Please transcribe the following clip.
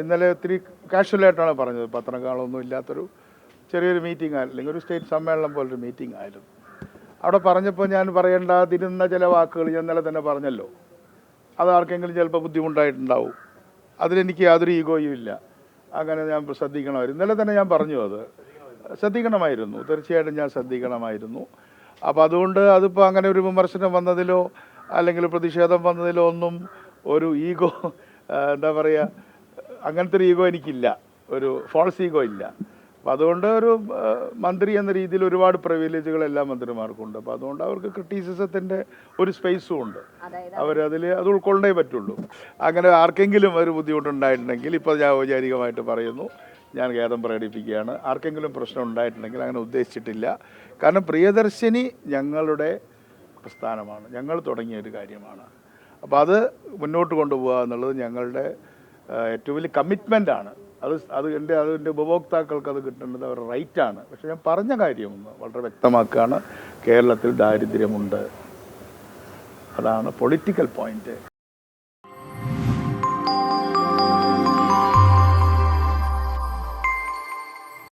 ഇന്നലെ ഒത്തിരി കാഷ്വലായിട്ടാണ് പറഞ്ഞത്. പത്രങ്ങളൊന്നും ഇല്ലാത്തൊരു ചെറിയൊരു മീറ്റിംഗ് ആയിരുന്നു, അല്ലെങ്കിൽ ഒരു സ്റ്റേറ്റ് സമ്മേളനം പോലൊരു മീറ്റിംഗ് ആയിരുന്നു. അവിടെ പറഞ്ഞപ്പോൾ ഞാൻ പറയേണ്ടാതിരുന്ന ചില വാക്കുകൾ ഞാൻ ഇന്നലെ തന്നെ പറഞ്ഞല്ലോ. അത് ആർക്കെങ്കിലും ചിലപ്പോൾ ബുദ്ധിമുട്ടായിട്ടുണ്ടാവും. അതിലെനിക്ക് യാതൊരു ഈഗോയും ഇല്ല. അങ്ങനെ ഞാൻ ശ്രദ്ധിക്കണമായിരുന്നു. ഇന്നലെ തന്നെ ഞാൻ പറഞ്ഞു, അത് ശ്രദ്ധിക്കണമായിരുന്നു, തീർച്ചയായിട്ടും ഞാൻ ശ്രദ്ധിക്കണമായിരുന്നു. അപ്പോൾ അതുകൊണ്ട് അതിപ്പോൾ അങ്ങനെ ഒരു വിമർശനം വന്നതിലോ അല്ലെങ്കിൽ പ്രതിഷേധം വന്നതിലോ ഒന്നും ഒരു ഈഗോ, എന്താ പറയുക, അങ്ങനത്തെ ഒരു ഈഗോ എനിക്കില്ല, ഒരു ഫോൾസ് ഈഗോ ഇല്ല. അപ്പോൾ അതുകൊണ്ട് ഒരു മന്ത്രി എന്ന രീതിയിൽ ഒരുപാട് പ്രിവിലേജുകൾ എല്ലാ മന്ത്രിമാർക്കുണ്ട്. അപ്പോൾ അതുകൊണ്ട് അവർക്ക് ക്രിറ്റിസിസത്തിൻ്റെ ഒരു സ്പേസും ഉണ്ട്. അത് ഉൾക്കൊള്ളേ പറ്റുള്ളൂ. അങ്ങനെ ആർക്കെങ്കിലും ഒരു ബുദ്ധിമുട്ടുണ്ടായിട്ടുണ്ടെങ്കിൽ ഇപ്പോൾ ഞാൻ ഔപചാരികമായിട്ട് പറയുന്നു, ഞാൻ ഖേദം പ്രകടിപ്പിക്കുകയാണ്. ആർക്കെങ്കിലും പ്രശ്നം ഉണ്ടായിട്ടുണ്ടെങ്കിൽ അങ്ങനെ ഉദ്ദേശിച്ചിട്ടില്ല. കാരണം പ്രിയദർശിനി ഞങ്ങളുടെ പ്രസ്ഥാനമാണ്, ഞങ്ങൾ തുടങ്ങിയ ഒരു കാര്യമാണ്. അപ്പോൾ അത് മുന്നോട്ട് കൊണ്ടുപോകുക എന്നുള്ളത് ഞങ്ങളുടെ ഏറ്റവും വലിയ കമ്മിറ്റ്മെൻറ്റാണ്. അതിൻ്റെ ഉപഭോക്താക്കൾക്ക് അത് കിട്ടേണ്ടത് അവരുടെ റൈറ്റാണ്. പക്ഷേ ഞാൻ പറഞ്ഞ കാര്യം വളരെ വ്യക്തമാക്കുകയാണ്, കേരളത്തിൽ ദാരിദ്ര്യമുണ്ട്. അതാണ് പൊളിറ്റിക്കൽ പോയിന്റ്.